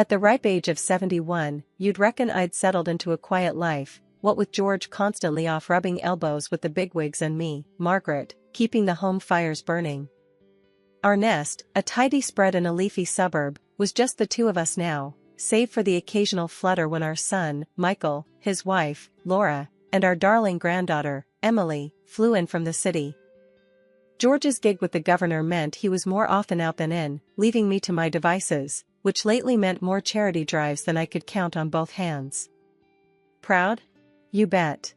At the ripe age of 71, you'd reckon I'd settled into a quiet life, what with George constantly off rubbing elbows with the bigwigs and me, Margaret, keeping the home fires burning. Our nest, a tidy spread in a leafy suburb, was just the two of us now, save for the occasional flutter when our son, Michael, his wife, Laura, and our darling granddaughter, Emily, flew in from the city. George's gig with the governor meant he was more often out than in, leaving me to my devices, which lately meant more charity drives than I could count on both hands. Proud? You bet.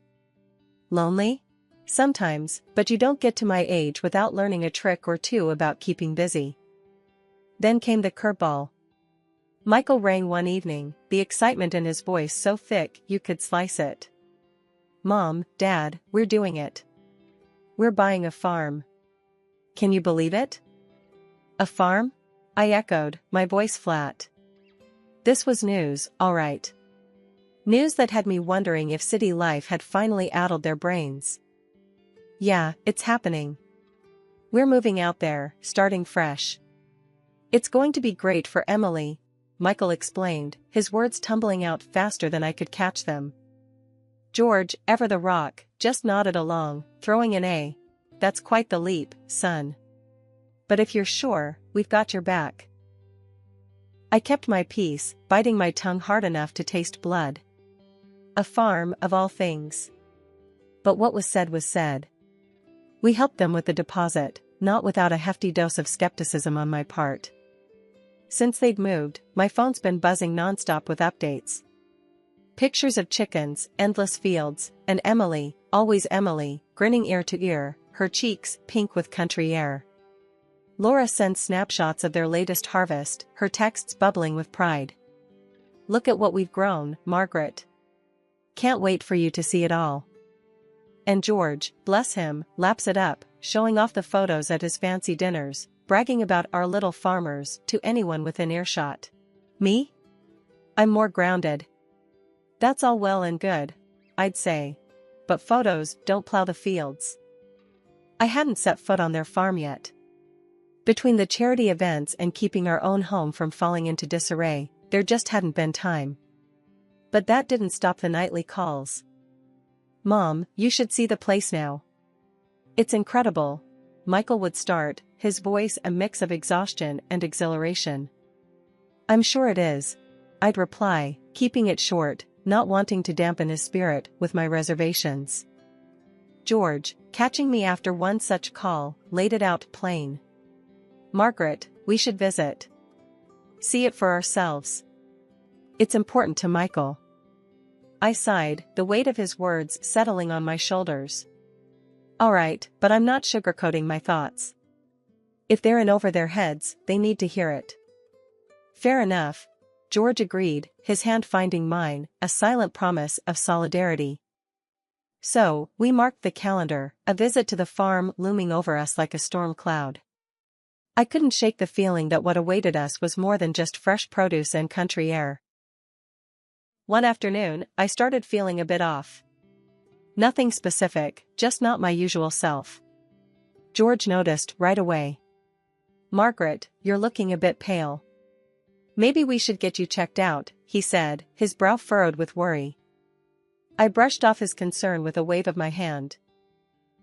Lonely? Sometimes, but you don't get to my age without learning a trick or two about keeping busy. Then came the curveball. Michael rang one evening, the excitement in his voice so thick you could slice it. Mom, Dad, we're doing it. We're buying a farm. Can you believe it? A farm? I echoed, my voice flat. This was news, all right. News that had me wondering if city life had finally addled their brains. Yeah, it's happening. We're moving out there, starting fresh. It's going to be great for Emily, Michael explained, his words tumbling out faster than I could catch them. George, ever the rock, just nodded along, throwing an A. That's quite the leap, son. But if you're sure, we've got your back. I kept my peace, biting my tongue hard enough to taste blood. A farm, of all things. But what was said. We helped them with the deposit, not without a hefty dose of skepticism on my part. Since they'd moved, my phone's been buzzing nonstop with updates. Pictures of chickens, endless fields, and Emily, always Emily, grinning ear to ear, her cheeks pink with country air. Laura sends snapshots of their latest harvest, her texts bubbling with pride. Look at what we've grown, Margaret. Can't wait for you to see it all. And George, bless him, laps it up, showing off the photos at his fancy dinners, bragging about our little farmers to anyone within earshot. Me? I'm more grounded. That's all well and good, I'd say. But photos don't plow the fields. I hadn't set foot on their farm yet. Between the charity events and keeping our own home from falling into disarray, there just hadn't been time. But that didn't stop the nightly calls. Mom, you should see the place now. It's incredible, Michael would start, his voice a mix of exhaustion and exhilaration. I'm sure it is, I'd reply, keeping it short, not wanting to dampen his spirit with my reservations. George, catching me after one such call, laid it out plain. Margaret, we should visit. See it for ourselves. It's important to Michael. I sighed, the weight of his words settling on my shoulders. All right, but I'm not sugarcoating my thoughts. If they're in over their heads, they need to hear it. Fair enough, George agreed, his hand finding mine, a silent promise of solidarity. So, we marked the calendar, a visit to the farm looming over us like a storm cloud. I couldn't shake the feeling that what awaited us was more than just fresh produce and country air. One afternoon, I started feeling a bit off. Nothing specific, just not my usual self. George noticed right away. Margaret, you're looking a bit pale. Maybe we should get you checked out, he said, his brow furrowed with worry. I brushed off his concern with a wave of my hand.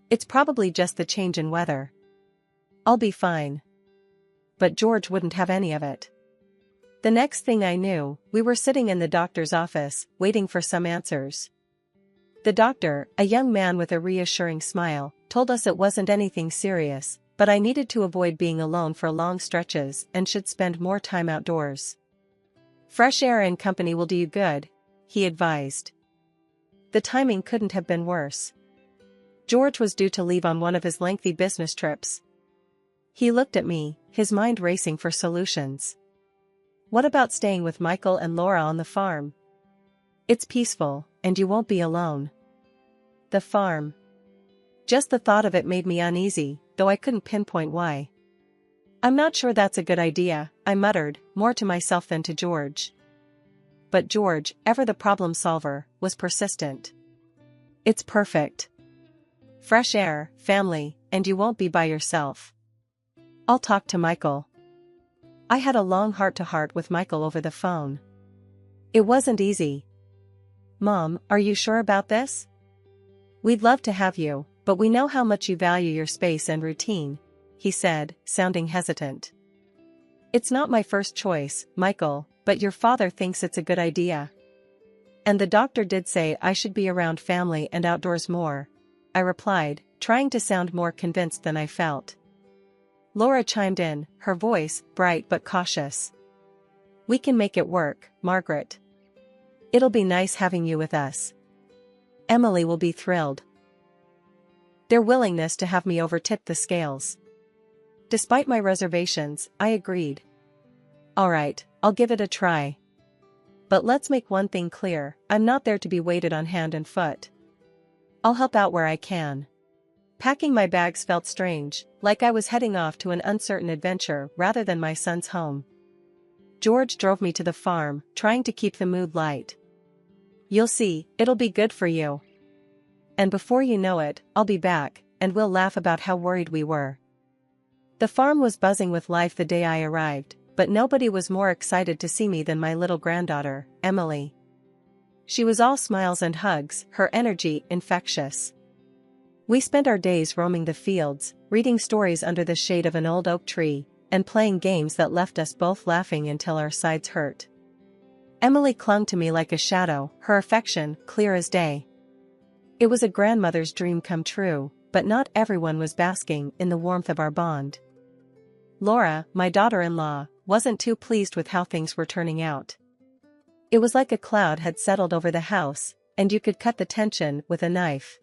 It's probably just the change in weather. I'll be fine. But George wouldn't have any of it. The next thing I knew, we were sitting in the doctor's office, waiting for some answers. The doctor, a young man with a reassuring smile, told us it wasn't anything serious, but I needed to avoid being alone for long stretches and should spend more time outdoors. Fresh air and company will do you good, he advised. The timing couldn't have been worse. George was due to leave on one of his lengthy business trips. He looked at me, his mind racing for solutions. What about staying with Michael and Laura on the farm? It's peaceful, and you won't be alone. The farm. Just the thought of it made me uneasy, though I couldn't pinpoint why. I'm not sure that's a good idea, I muttered, more to myself than to George. But George, ever the problem solver, was persistent. It's perfect. Fresh air, family, and you won't be by yourself. I'll talk to Michael. I had a long heart-to-heart with Michael over the phone. It wasn't easy. "Mom, are you sure about this? We'd love to have you, but we know how much you value your space and routine," he said, sounding hesitant. "It's not my first choice, Michael, but your father thinks it's a good idea. And the doctor did say I should be around family and outdoors more," I replied, trying to sound more convinced than I felt. Laura chimed in, her voice bright but cautious. "We can make it work, Margaret. It'll be nice having you with us. Emily will be thrilled." Their willingness to have me over tipped the scales. Despite my reservations, I agreed. "All right, I'll give it a try. But let's make one thing clear, I'm not there to be waited on hand and foot. I'll help out where I can." Packing my bags felt strange, like I was heading off to an uncertain adventure rather than my son's home. George drove me to the farm, trying to keep the mood light. "You'll see, it'll be good for you. And before you know it, I'll be back, and we'll laugh about how worried we were." The farm was buzzing with life the day I arrived, but nobody was more excited to see me than my little granddaughter, Emily. She was all smiles and hugs, her energy infectious. We spent our days roaming the fields, reading stories under the shade of an old oak tree, and playing games that left us both laughing until our sides hurt. Emily clung to me like a shadow, her affection clear as day. It was a grandmother's dream come true, but not everyone was basking in the warmth of our bond. Laura, my daughter-in-law, wasn't too pleased with how things were turning out. It was like a cloud had settled over the house, and you could cut the tension with a knife.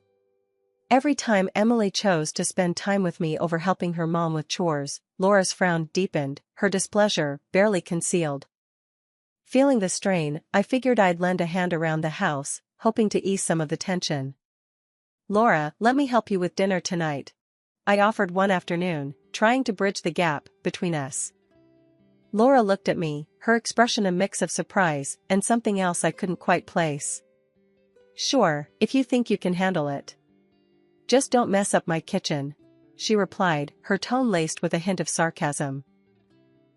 Every time Emily chose to spend time with me over helping her mom with chores, Laura's frown deepened, her displeasure barely concealed. Feeling the strain, I figured I'd lend a hand around the house, hoping to ease some of the tension. "Laura, let me help you with dinner tonight," I offered one afternoon, trying to bridge the gap between us. Laura looked at me, her expression a mix of surprise and something else I couldn't quite place. "Sure, if you think you can handle it. Just don't mess up my kitchen," she replied, her tone laced with a hint of sarcasm.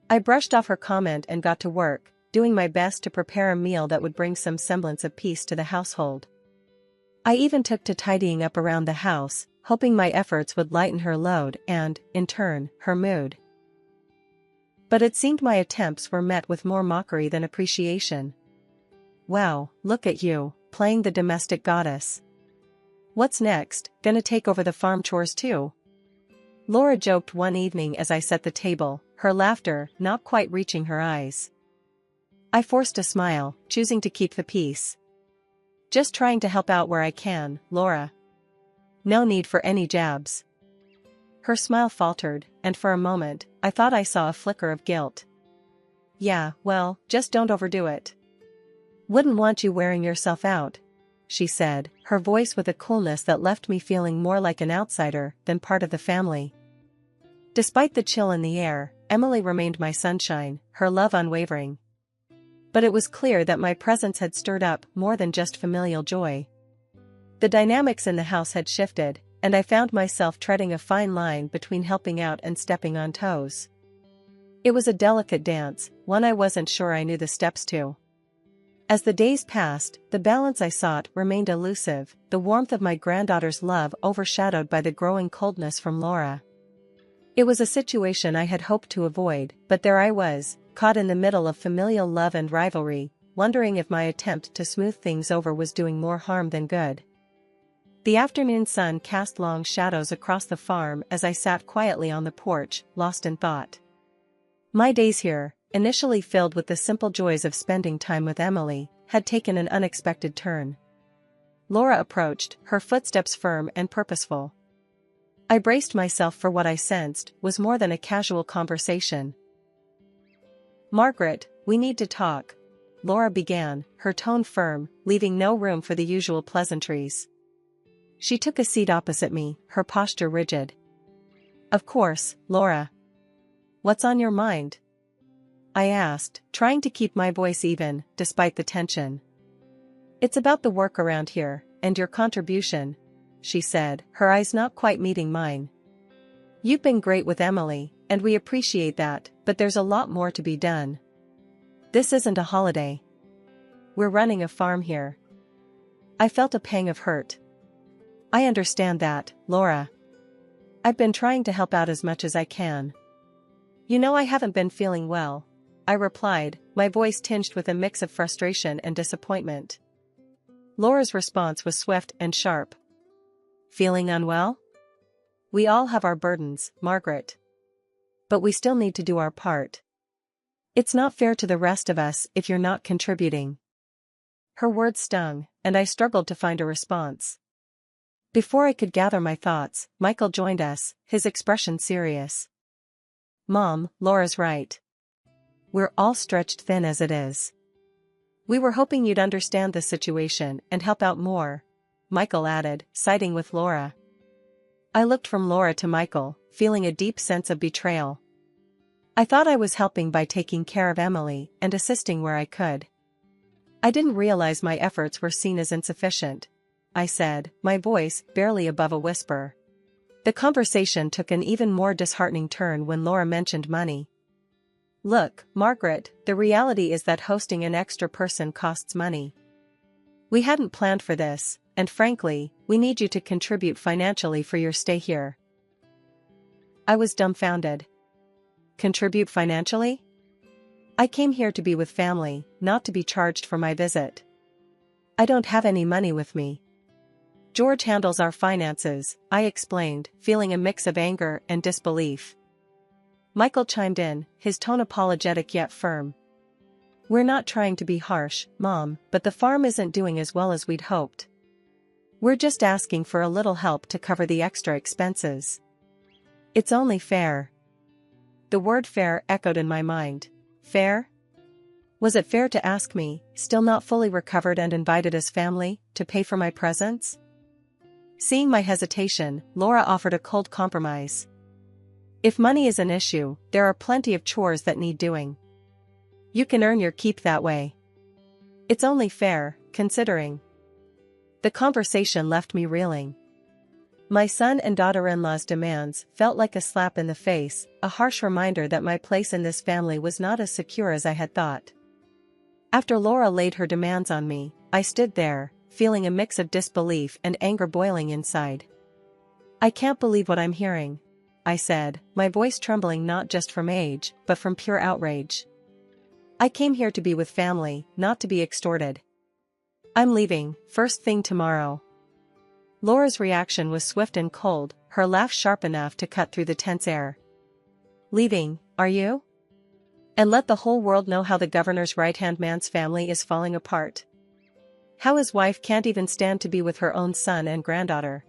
I brushed off her comment and got to work, doing my best to prepare a meal that would bring some semblance of peace to the household. I even took to tidying up around the house, hoping my efforts would lighten her load and, in turn, her mood. But it seemed my attempts were met with more mockery than appreciation. "Wow, look at you, playing the domestic goddess. What's next, gonna take over the farm chores too?" Laura joked one evening as I set the table, her laughter not quite reaching her eyes. I forced a smile, choosing to keep the peace. "Just trying to help out where I can, Laura. No need for any jabs." Her smile faltered, and for a moment, I thought I saw a flicker of guilt. "Yeah, well, just don't overdo it. Wouldn't want you wearing yourself out," she said, her voice with a coolness that left me feeling more like an outsider than part of the family. Despite the chill in the air, Emily remained my sunshine, her love unwavering. But it was clear that my presence had stirred up more than just familial joy. The dynamics in the house had shifted, and I found myself treading a fine line between helping out and stepping on toes. It was a delicate dance, one I wasn't sure I knew the steps to. As the days passed, the balance I sought remained elusive, the warmth of my granddaughter's love overshadowed by the growing coldness from Laura. It was a situation I had hoped to avoid, but there I was, caught in the middle of familial love and rivalry, wondering if my attempt to smooth things over was doing more harm than good. The afternoon sun cast long shadows across the farm as I sat quietly on the porch, lost in thought. My days here, initially filled with the simple joys of spending time with Emily, had taken an unexpected turn. Laura approached, her footsteps firm and purposeful. I braced myself for what I sensed was more than a casual conversation. "Margaret, we need to talk," Laura began, her tone firm, leaving no room for the usual pleasantries. She took a seat opposite me, her posture rigid. "Of course, Laura. What's on your mind?" I asked, trying to keep my voice even, despite the tension. "It's about the work around here, and your contribution," she said, her eyes not quite meeting mine. "You've been great with Emily, and we appreciate that, But there's a lot more to be done. This isn't a holiday. We're running a farm here. I felt a pang of hurt. I understand that, Laura. I've been trying to help out as much as I can. You know I haven't been feeling well, I replied, my voice tinged with a mix of frustration and disappointment. Laura's response was swift and sharp. Feeling unwell? We all have our burdens, Margaret. But we still need to do our part. It's not fair to the rest of us if you're not contributing. Her words stung, and I struggled to find a response. Before I could gather my thoughts, Michael joined us, his expression serious. Mom, Laura's right. We're all stretched thin as it is. We were hoping you'd understand the situation and help out more, Michael added, siding with Laura. I looked from Laura to Michael, feeling a deep sense of betrayal. I thought I was helping by taking care of Emily and assisting where I could. I didn't realize my efforts were seen as insufficient, I said, my voice barely above a whisper. The conversation took an even more disheartening turn when Laura mentioned money. Look, Margaret, the reality is that hosting an extra person costs money. We hadn't planned for this, and frankly, we need you to contribute financially for your stay here. I was dumbfounded. Contribute financially? I came here to be with family, not to be charged for my visit. I don't have any money with me. George handles our finances, I explained, feeling a mix of anger and disbelief. Michael chimed in, his tone apologetic yet firm. We're not trying to be harsh, Mom, but the farm isn't doing as well as we'd hoped. We're just asking for a little help to cover the extra expenses. It's only fair. The word fair echoed in my mind. Fair? Was it fair to ask me, still not fully recovered and invited as family, to pay for my presence? Seeing my hesitation, Laura offered a cold compromise. If money is an issue, there are plenty of chores that need doing. You can earn your keep that way. It's only fair, considering. The conversation left me reeling. My son and daughter-in-law's demands felt like a slap in the face, a harsh reminder that my place in this family was not as secure as I had thought. After Laura laid her demands on me, I stood there, feeling a mix of disbelief and anger boiling inside. I can't believe what I'm hearing, I said, my voice trembling not just from age, but from pure outrage. I came here to be with family, not to be extorted. I'm leaving, first thing tomorrow. Laura's reaction was swift and cold, her laugh sharp enough to cut through the tense air. Leaving, are you? And let the whole world know how the governor's right-hand man's family is falling apart. How his wife can't even stand to be with her own son and granddaughter.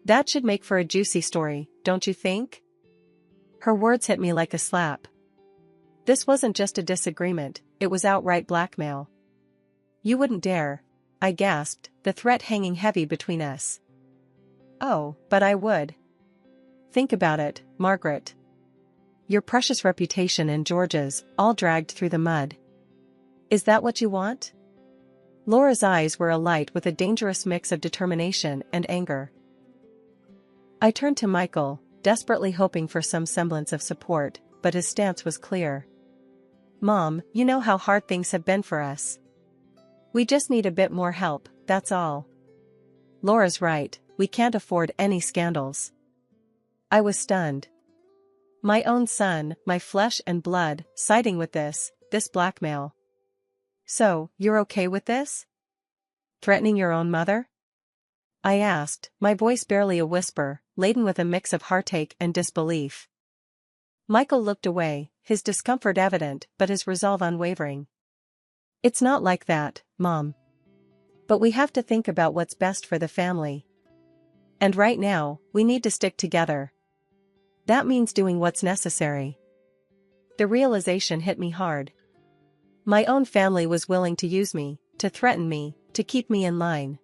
That should make for a juicy story, don't you think? Her words hit me like a slap. This wasn't just a disagreement, it was outright blackmail. You wouldn't dare, I gasped, the threat hanging heavy between us. Oh, but I would. Think about it, Margaret. Your precious reputation and George's, all dragged through the mud. Is that what you want? Laura's eyes were alight with a dangerous mix of determination and anger. I turned to Michael, desperately hoping for some semblance of support, but his stance was clear. Mom, you know how hard things have been for us. We just need a bit more help, that's all. Laura's right, we can't afford any scandals. I was stunned. My own son, my flesh and blood, siding with this blackmail. So, you're okay with this? Threatening your own mother? I asked, my voice barely a whisper, laden with a mix of heartache and disbelief. Michael looked away, his discomfort evident but his resolve unwavering. It's not like that, Mom. But we have to think about what's best for the family. And right now, we need to stick together. That means doing what's necessary. The realization hit me hard. My own family was willing to use me, to threaten me, to keep me in line.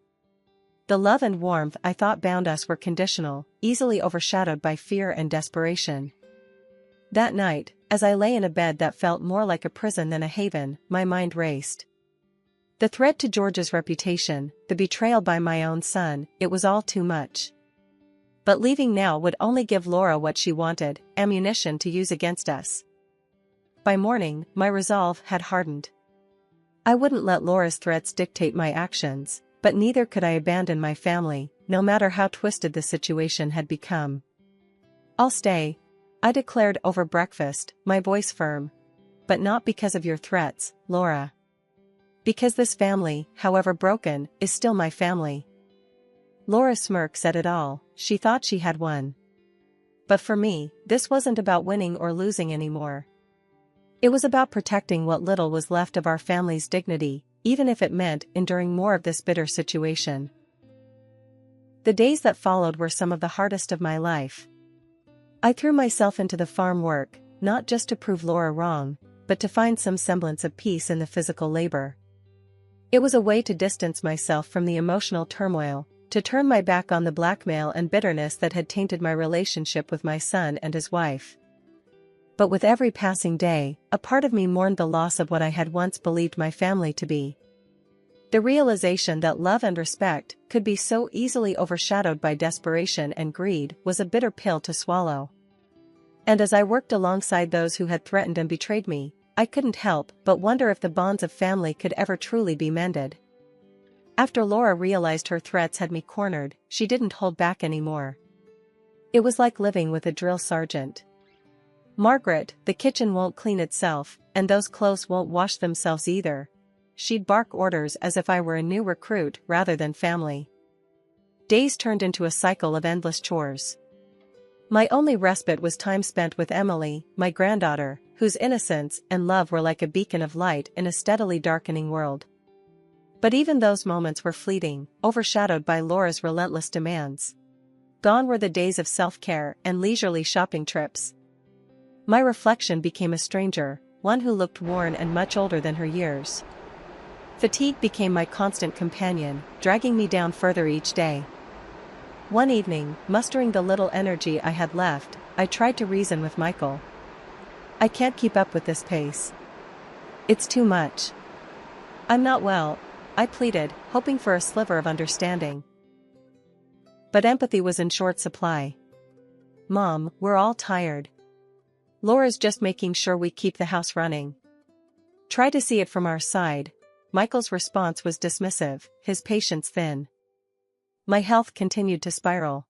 The love and warmth I thought bound us were conditional, easily overshadowed by fear and desperation. That night, as I lay in a bed that felt more like a prison than a haven, my mind raced. The threat to George's reputation, the betrayal by my own son, it was all too much. But leaving now would only give Laura what she wanted, ammunition to use against us. By morning, my resolve had hardened. I wouldn't let Laura's threats dictate my actions, but neither could I abandon my family, no matter how twisted the situation had become. "I'll stay," I declared over breakfast, my voice firm. "But not because of your threats, Laura. Because this family, however broken, is still my family." Laura's smirk said it all. She thought she had won. But for me, this wasn't about winning or losing anymore. It was about protecting what little was left of our family's dignity, even if it meant enduring more of this bitter situation. The days that followed were some of the hardest of my life. I threw myself into the farm work, not just to prove Laura wrong, but to find some semblance of peace in the physical labor. It was a way to distance myself from the emotional turmoil, to turn my back on the blackmail and bitterness that had tainted my relationship with my son and his wife. But with every passing day, a part of me mourned the loss of what I had once believed my family to be. The realization that love and respect could be so easily overshadowed by desperation and greed was a bitter pill to swallow. And as I worked alongside those who had threatened and betrayed me, I couldn't help but wonder if the bonds of family could ever truly be mended. After Laura realized her threats had me cornered, she didn't hold back anymore. It was like living with a drill sergeant. "Margaret, the kitchen won't clean itself, and those clothes won't wash themselves either." She'd bark orders as if I were a new recruit rather than family. Days turned into a cycle of endless chores. My only respite was time spent with Emily, my granddaughter, whose innocence and love were like a beacon of light in a steadily darkening world. But even those moments were fleeting, overshadowed by Laura's relentless demands. Gone were the days of self-care and leisurely shopping trips. My reflection became a stranger, one who looked worn and much older than her years. Fatigue became my constant companion, dragging me down further each day. One evening, mustering the little energy I had left, I tried to reason with Michael. "I can't keep up with this pace. It's too much." "I'm not well," I pleaded, hoping for a sliver of understanding. But empathy was in short supply. "Mom, we're all tired. Laura's just making sure we keep the house running. Try to see it from our side." Michael's response was dismissive, his patience thin. My health continued to spiral.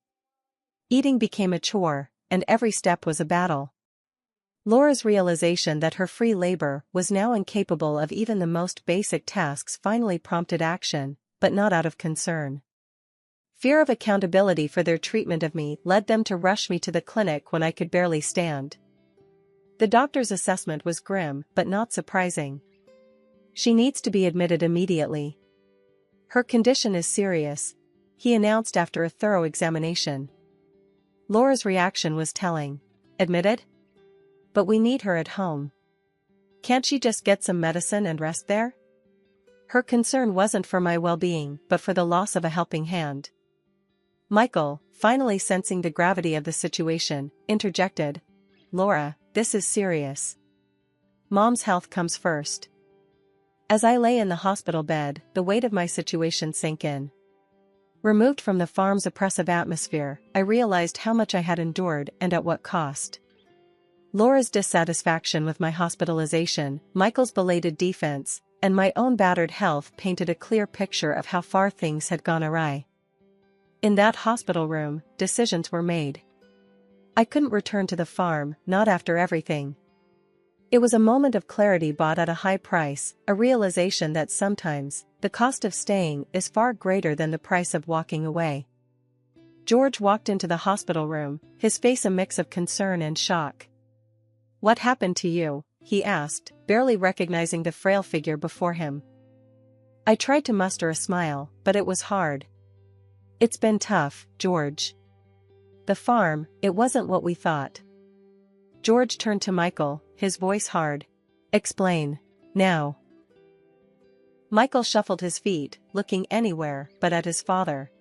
Eating became a chore, and every step was a battle. Laura's realization that her free labor was now incapable of even the most basic tasks finally prompted action, but not out of concern. Fear of accountability for their treatment of me led them to rush me to the clinic when I could barely stand. The doctor's assessment was grim but not surprising. "She needs to be admitted immediately. Her condition is serious," he announced after a thorough examination. Laura's reaction was telling. "Admitted? But we need her at home. Can't she just get some medicine and rest there?" Her concern wasn't for my well-being but for the loss of a helping hand. Michael, finally sensing the gravity of the situation, interjected. "Laura, this is serious. Mom's health comes first." As I lay in the hospital bed, the weight of my situation sank in. Removed from the farm's oppressive atmosphere, I realized how much I had endured and at what cost. Laura's dissatisfaction with my hospitalization, Michael's belated defense, and my own battered health painted a clear picture of how far things had gone awry. In that hospital room, decisions were made. I couldn't return to the farm, not after everything. It was a moment of clarity bought at a high price, a realization that sometimes, the cost of staying is far greater than the price of walking away. George walked into the hospital room, his face a mix of concern and shock. "What happened to you?" he asked, barely recognizing the frail figure before him. I tried to muster a smile, but it was hard. "It's been tough, George. The farm, it wasn't what we thought." George turned to Michael, his voice hard. "Explain, now." Michael shuffled his feet, looking anywhere but at his father.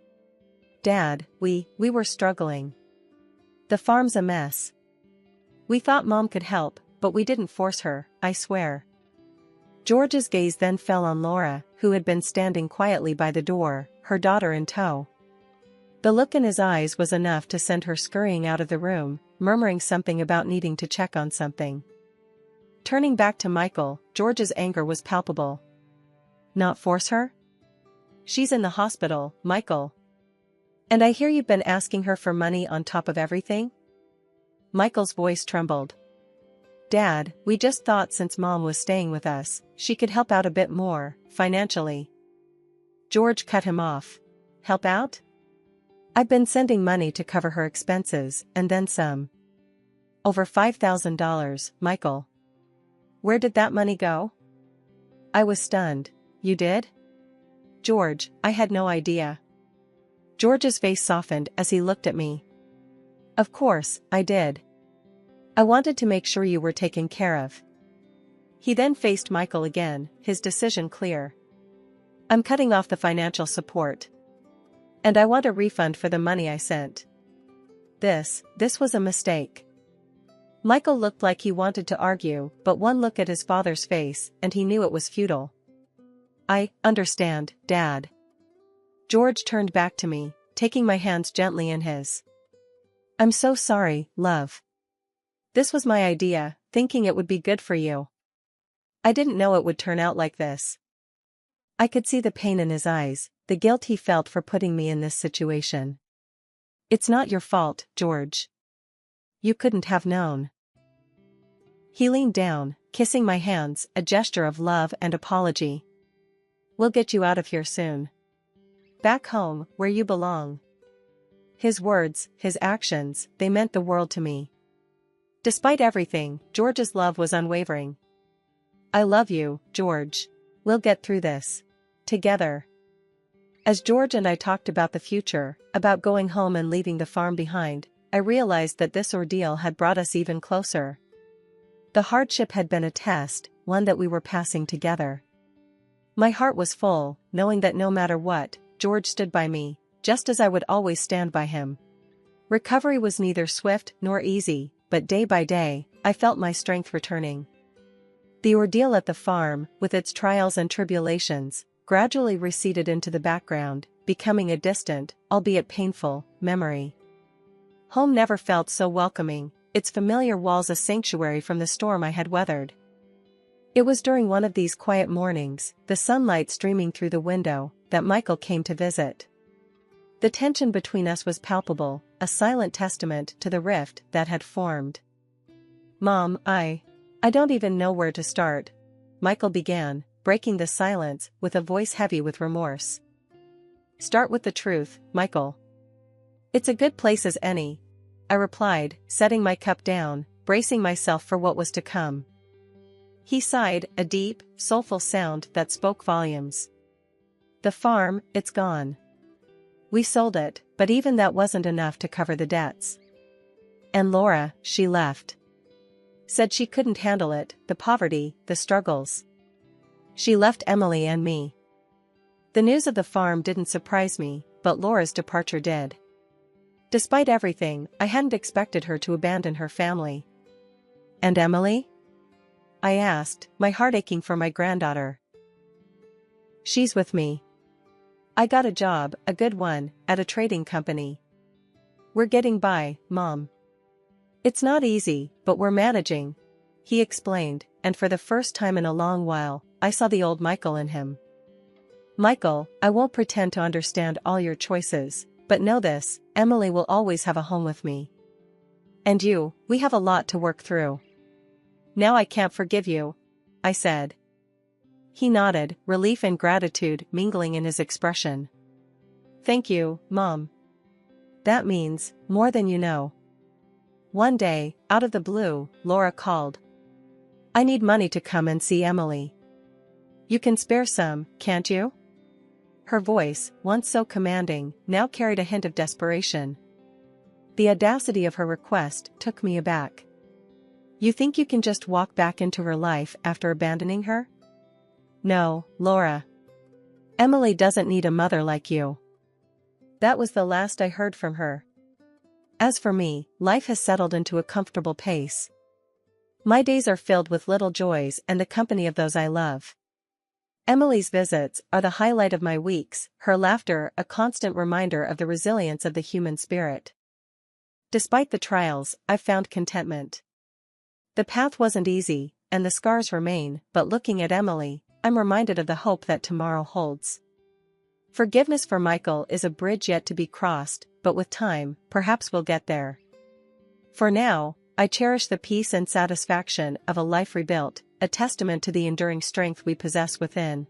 "Dad, we were struggling. The farm's a mess. We thought Mom could help, but we didn't force her, I swear." George's gaze then fell on Laura, who had been standing quietly by the door, her daughter in tow. The look in his eyes was enough to send her scurrying out of the room, murmuring something about needing to check on something. Turning back to Michael, George's anger was palpable. Not force her? She's in the hospital, Michael. And I hear you've been asking her for money on top of everything? Michael's voice trembled. Dad, we just thought since Mom was staying with us, she could help out a bit more, financially. George cut him off. Help out? I've been sending money to cover her expenses, and then some. Over $5,000, Michael. Where did that money go? I was stunned. You did? George, I had no idea. George's face softened as he looked at me. Of course, I did. I wanted to make sure you were taken care of. He then faced Michael again, his decision clear. I'm cutting off the financial support. And I want a refund for the money I sent. This was a mistake. Michael looked like he wanted to argue, but one look at his father's face, and he knew it was futile. I understand, Dad. George turned back to me, taking my hands gently in his. I'm so sorry, love. This was my idea, thinking it would be good for you. I didn't know it would turn out like this. I could see the pain in his eyes, the guilt he felt for putting me in this situation. It's not your fault, George. You couldn't have known. He leaned down, kissing my hands, a gesture of love and apology. We'll get you out of here soon. Back home, where you belong. His words, his actions, they meant the world to me. Despite everything, George's love was unwavering. I love you, George. We'll get through this. Together. As George and I talked about the future, about going home and leaving the farm behind, I realized that this ordeal had brought us even closer. The hardship had been a test, one that we were passing together. My heart was full, knowing that no matter what, George stood by me, just as I would always stand by him. Recovery was neither swift nor easy, but day by day, I felt my strength returning. The ordeal at the farm, with its trials and tribulations, gradually receded into the background, becoming a distant, albeit painful, memory. Home never felt so welcoming, its familiar walls a sanctuary from the storm I had weathered. It was during one of these quiet mornings, the sunlight streaming through the window, that Michael came to visit. The tension between us was palpable, a silent testament to the rift that had formed. Mom, I don't even know where to start, Michael began, breaking the silence with a voice heavy with remorse. Start with the truth, Michael. It's a good place as any, I replied, setting my cup down, bracing myself for what was to come. He sighed, a deep, soulful sound that spoke volumes. The farm, it's gone. We sold it, but even that wasn't enough to cover the debts. And Laura, she left. Said she couldn't handle it, the poverty, the struggles. She left Emily and me. The news of the farm didn't surprise me, but Laura's departure did. Despite everything, I hadn't expected her to abandon her family. And Emily? I asked, my heart aching for my granddaughter. She's with me. I got a job, a good one, at a trading company. We're getting by, Mom. It's not easy, but we're managing, he explained, and for the first time in a long while, I saw the old Michael in him. Michael, I won't pretend to understand all your choices, but know this, Emily will always have a home with me. And you, we have a lot to work through. Now I can't forgive you, I said. He nodded, relief and gratitude mingling in his expression. Thank you, Mom. That means more than you know. One day, out of the blue, Laura called. I need money to come and see Emily. You can spare some, can't you? Her voice, once so commanding, now carried a hint of desperation. The audacity of her request took me aback. You think you can just walk back into her life after abandoning her? No, Laura. Emily doesn't need a mother like you. That was the last I heard from her. As for me, life has settled into a comfortable pace. My days are filled with little joys and the company of those I love. Emily's visits are the highlight of my weeks, her laughter a constant reminder of the resilience of the human spirit. Despite the trials, I've found contentment. The path wasn't easy, and the scars remain, but looking at Emily, I'm reminded of the hope that tomorrow holds. Forgiveness for Michael is a bridge yet to be crossed, but with time, perhaps we'll get there. For now, I cherish the peace and satisfaction of a life rebuilt, a testament to the enduring strength we possess within.